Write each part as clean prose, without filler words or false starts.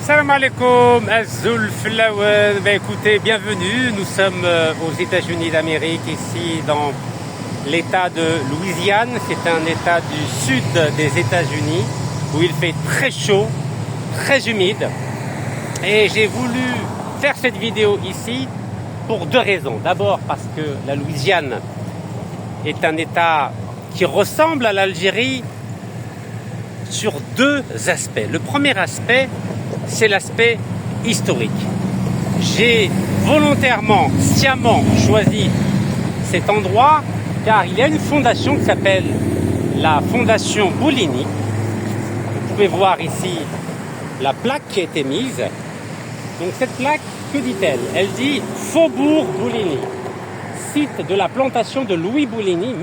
Salam alaikum, Azul Flower. Écoutez, bienvenue. Nous sommes aux États-Unis d'Amérique, ici dans l'État de Louisiane. C'est un État du sud des États-Unis où il fait très chaud, très humide. Et j'ai voulu faire cette vidéo ici pour deux raisons. D'abord parce que la Louisiane est un État qui ressemble à l'Algérie sur deux aspects. Le premier aspect, c'est l'aspect historique. J'ai volontairement, sciemment choisi cet endroit car il y a une fondation qui s'appelle la Fondation Boulini. Vous pouvez voir ici la plaque qui a été mise. Donc cette plaque, que dit-elle? Elle dit Faubourg Boulini, site de la plantation de Louis Boulini,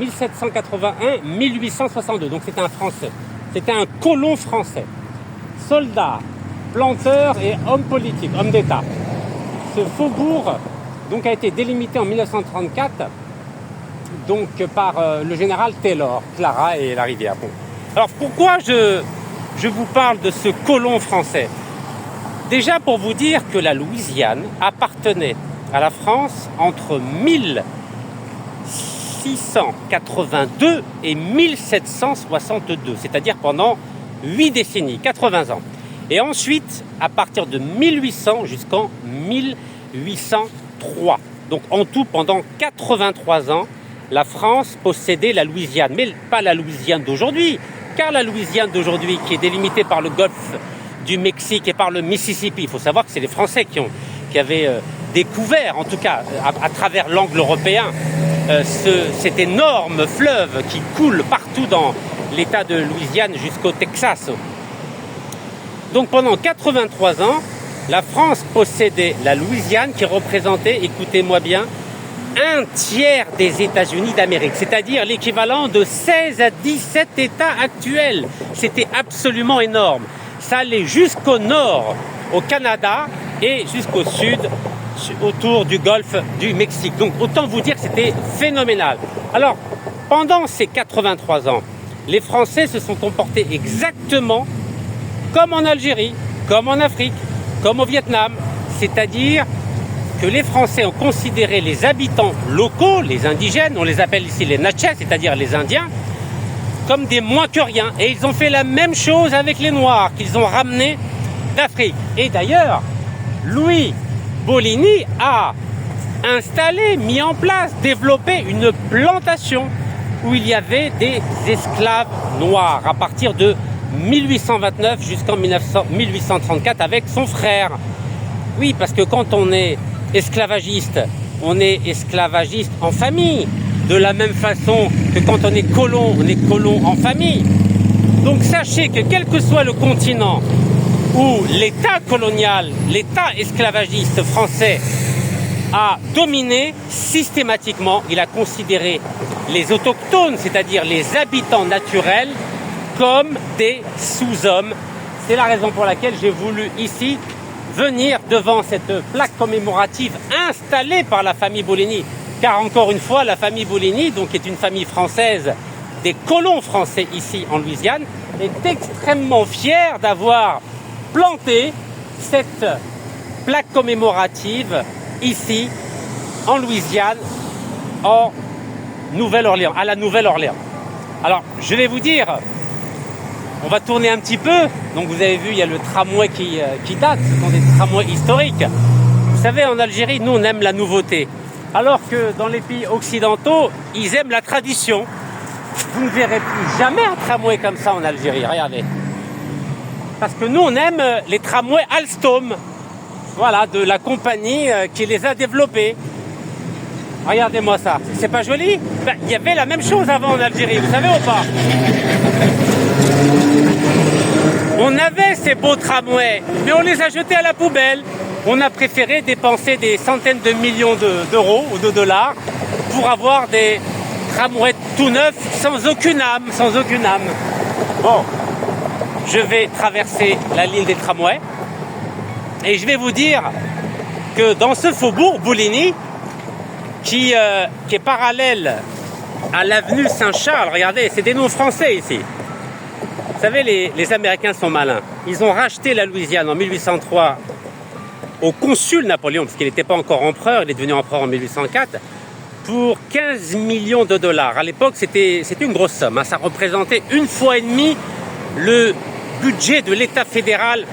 1781-1862. Donc c'était un Français, c'était un colon français, soldat, planteur et homme politique, homme d'État. Ce faubourg donc, a été délimité en 1934 donc, par le général Taylor, Clara et la rivière. Bon. Alors pourquoi je vous parle de ce colon français? Déjà pour vous dire que la Louisiane appartenait à la France entre 1682 et 1762, c'est-à-dire pendant 8 décennies, 80 ans. Et ensuite, à partir de 1800 jusqu'en 1803. Donc en tout, pendant 83 ans, la France possédait la Louisiane. Mais pas la Louisiane d'aujourd'hui, car la Louisiane d'aujourd'hui, qui est délimitée par le golfe du Mexique et par le Mississippi, il faut savoir que c'est les Français qui avaient découvert, en tout cas à travers l'angle européen, cet énorme fleuve qui coule partout dans l'État de Louisiane jusqu'au Texas. Donc pendant 83 ans, la France possédait la Louisiane qui représentait, écoutez-moi bien, un tiers des États-Unis d'Amérique, c'est-à-dire l'équivalent de 16 à 17 États actuels. C'était absolument énorme. Ça allait jusqu'au nord, au Canada, et jusqu'au sud, autour du golfe du Mexique. Donc autant vous dire que c'était phénoménal. Alors, pendant ces 83 ans, les Français se sont comportés exactement comme en Algérie, comme en Afrique, comme au Vietnam. C'est-à-dire que les Français ont considéré les habitants locaux, les indigènes, on les appelle ici les Natchez, c'est-à-dire les Indiens, comme des moins que rien. Et ils ont fait la même chose avec les Noirs qu'ils ont ramenés d'Afrique. Et d'ailleurs, Louis Boligny a installé, mis en place, développé une plantation où il y avait des esclaves noirs à partir de 1829 jusqu'en 1834 avec son frère. Oui, parce que quand on est esclavagiste en famille. De la même façon que quand on est colon en famille. Donc sachez que quel que soit le continent où l'État colonial, l'État esclavagiste français a dominé systématiquement, il a considéré les autochtones, c'est-à-dire les habitants naturels, comme des sous-hommes. C'est la raison pour laquelle j'ai voulu ici venir devant cette plaque commémorative installée par la famille Boligny. Car encore une fois, la famille Boligny, donc est une famille française, des colons français ici en Louisiane, est extrêmement fière d'avoir planté cette plaque commémorative ici en Louisiane, en Nouvelle-Orléans, à la Nouvelle-Orléans. Alors, je vais vous dire, on va tourner un petit peu. Donc vous avez vu, il y a le tramway qui date, ce sont des tramways historiques. Vous savez, en Algérie, nous on aime la nouveauté. Alors que dans les pays occidentaux, ils aiment la tradition. Vous ne verrez plus jamais un tramway comme ça en Algérie, regardez. Parce que nous, on aime les tramways Alstom. Voilà, de la compagnie qui les a développés. Regardez-moi ça, c'est pas joli? Ben, il y avait la même chose avant en Algérie, vous savez ou pas? On avait ces beaux tramways, mais on les a jetés à la poubelle. On a préféré dépenser des centaines de millions d'euros ou de dollars pour avoir des tramways tout neufs sans aucune âme, Bon, je vais traverser la ligne des tramways et je vais vous dire que dans ce faubourg Boulini, qui est parallèle à l'avenue Saint-Charles, regardez, c'est des noms français ici. savez, les Américains sont malins. Ils ont racheté la Louisiane en 1803 au consul Napoléon, parce qu'il n'était pas encore empereur, il est devenu empereur en 1804, pour 15 millions de dollars. À l'époque, c'était une grosse somme. Hein. Ça représentait 1,5 fois le budget de l'État fédéral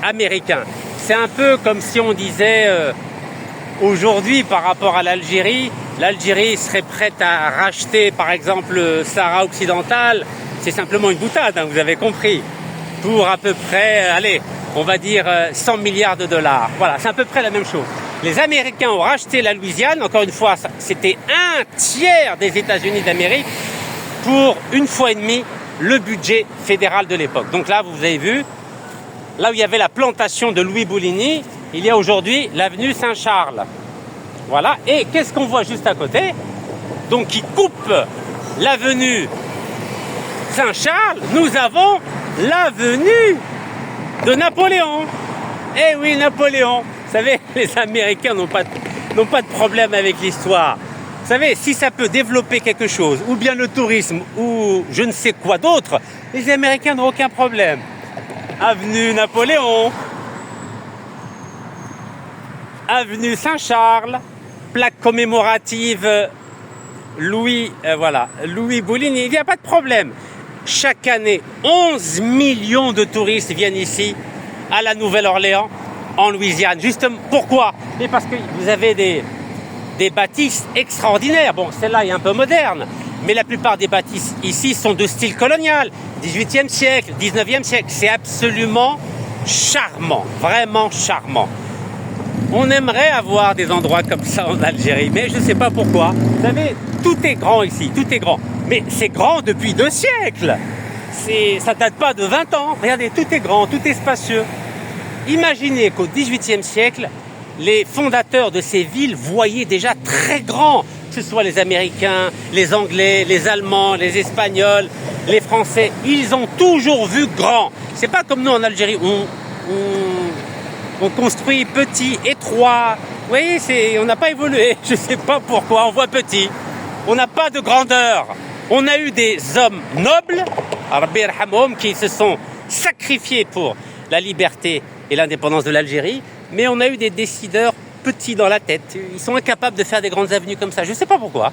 américain. C'est un peu comme si on disait aujourd'hui par rapport à l'Algérie, l'Algérie serait prête à racheter par exemple le Sahara occidental. C'est simplement une boutade, hein, vous avez compris, pour à peu près, allez, on va dire 100 milliards de dollars. Voilà, c'est à peu près la même chose. Les Américains ont racheté la Louisiane, encore une fois, c'était 1/3 des États-Unis d'Amérique pour 1,5 fois le budget fédéral de l'époque. Donc là, vous avez vu, là où il y avait la plantation de Louis Bouligny, il y a aujourd'hui l'avenue Saint-Charles. Voilà, et qu'est-ce qu'on voit juste à côté? Donc qui coupe l'avenue Saint-Charles, nous avons l'avenue de Napoléon. Eh oui, Napoléon. Vous savez, les Américains n'ont pas de problème avec l'histoire. Vous savez, si ça peut développer quelque chose, ou bien le tourisme, ou je ne sais quoi d'autre, les Américains n'ont aucun problème. Avenue Napoléon, avenue Saint-Charles, plaque commémorative Louis Bouligny, il n'y a pas de problème. Chaque année, 11 millions de touristes viennent ici, à la Nouvelle-Orléans, en Louisiane. Justement, pourquoi? Mais parce que vous avez des bâtisses extraordinaires. Bon, celle-là est un peu moderne, mais la plupart des bâtisses ici sont de style colonial, 18e siècle, 19e siècle. C'est absolument charmant, vraiment charmant. On aimerait avoir des endroits comme ça en Algérie, mais je ne sais pas pourquoi. Vous savez, tout est grand ici, tout est grand. Mais c'est grand depuis 2 siècles. Ça date pas de 20 ans. Regardez, tout est grand, tout est spacieux. Imaginez qu'au XVIIIe siècle, les fondateurs de ces villes voyaient déjà très grand, que ce soit les Américains, les Anglais, les Allemands, les Espagnols, les Français. Ils ont toujours vu grand. C'est pas comme nous en Algérie, on construit petit, étroit. Vous voyez, on n'a pas évolué. Je ne sais pas pourquoi, on voit petit. On n'a pas de grandeur. On a eu des hommes nobles, Rabbi Yarhamhum, qui se sont sacrifiés pour la liberté et l'indépendance de l'Algérie, mais on a eu des décideurs petits dans la tête. Ils sont incapables de faire des grandes avenues comme ça. Je ne sais pas pourquoi.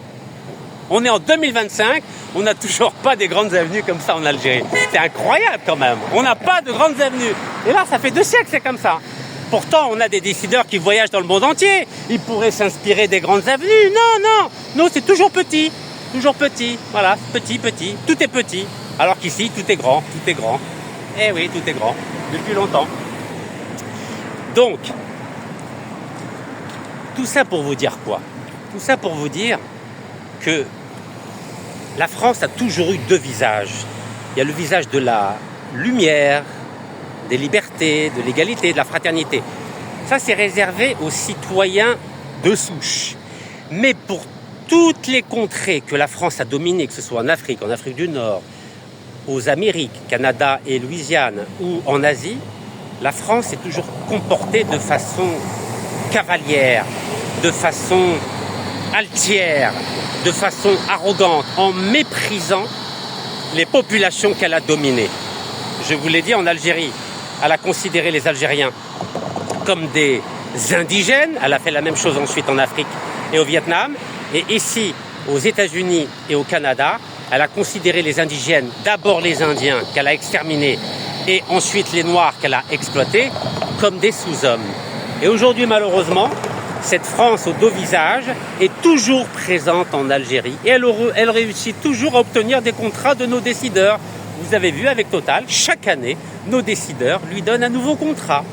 On est en 2025, on n'a toujours pas des grandes avenues comme ça en Algérie. C'est incroyable quand même. On n'a pas de grandes avenues. Et là, ça fait 2 siècles que c'est comme ça. Pourtant, on a des décideurs qui voyagent dans le monde entier. Ils pourraient s'inspirer des grandes avenues. Non, c'est toujours petit. Toujours petit. Voilà, petit. Tout est petit. Alors qu'ici, tout est grand. Eh oui, tout est grand. Depuis longtemps. Donc, tout ça pour vous dire quoi? Tout ça pour vous dire que la France a toujours eu 2 visages. Il y a le visage de la lumière, des libertés, de l'égalité, de la fraternité. Ça, c'est réservé aux citoyens de souche. Mais pour toutes les contrées que la France a dominées, que ce soit en Afrique du Nord, aux Amériques, Canada et Louisiane, ou en Asie, la France s'est toujours comportée de façon cavalière, de façon altière, de façon arrogante, en méprisant les populations qu'elle a dominées. Je vous l'ai dit, en Algérie, elle a considéré les Algériens comme des indigènes. Elle a fait la même chose ensuite en Afrique et au Vietnam. Et ici, aux États-Unis et au Canada, elle a considéré les indigènes, d'abord les Indiens qu'elle a exterminés et ensuite les Noirs qu'elle a exploités, comme des sous-hommes. Et aujourd'hui, malheureusement, cette France aux 2 visages est toujours présente en Algérie. Et elle réussit toujours à obtenir des contrats de nos décideurs. Vous avez vu avec Total, chaque année, nos décideurs lui donnent un nouveau contrat.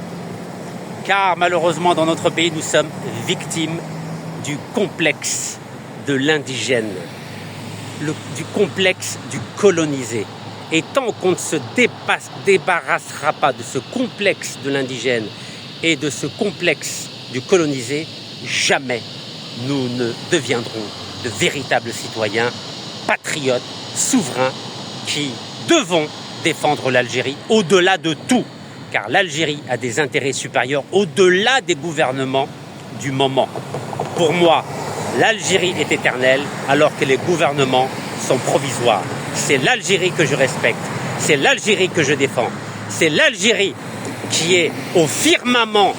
Car malheureusement, dans notre pays, nous sommes victimes du complexe de l'indigène, du complexe du colonisé. Et tant qu'on ne se débarrassera pas de ce complexe de l'indigène et de ce complexe du colonisé, jamais nous ne deviendrons de véritables citoyens, patriotes, souverains, qui devons défendre l'Algérie au-delà de tout. Car l'Algérie a des intérêts supérieurs au-delà des gouvernements du moment. Pour moi, l'Algérie est éternelle alors que les gouvernements sont provisoires. C'est l'Algérie que je respecte c'est l'Algérie que je défends. C'est l'Algérie qui est au firmament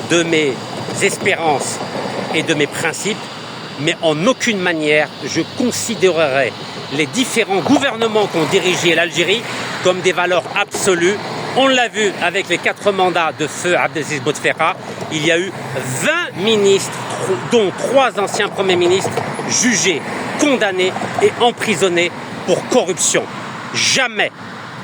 de mes espérances et de mes principes, mais en aucune manière je considérerai les différents gouvernements qui ont dirigé l'Algérie comme des valeurs absolues. On l'a vu avec les 4 mandats de feu Abdelaziz Bouteflika, il y a eu 20 ministres, dont 3 anciens premiers ministres, jugés, condamnés et emprisonnés pour corruption. Jamais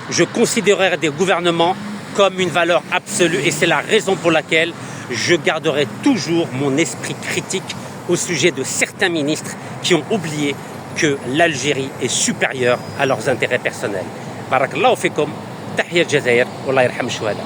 je considérerai des gouvernements comme une valeur absolue et c'est la raison pour laquelle je garderai toujours mon esprit critique au sujet de certains ministres qui ont oublié que l'Algérie est supérieure à leurs intérêts personnels. Barakallahu fikum, tahiyat Jazair, wallah yarham shuhada.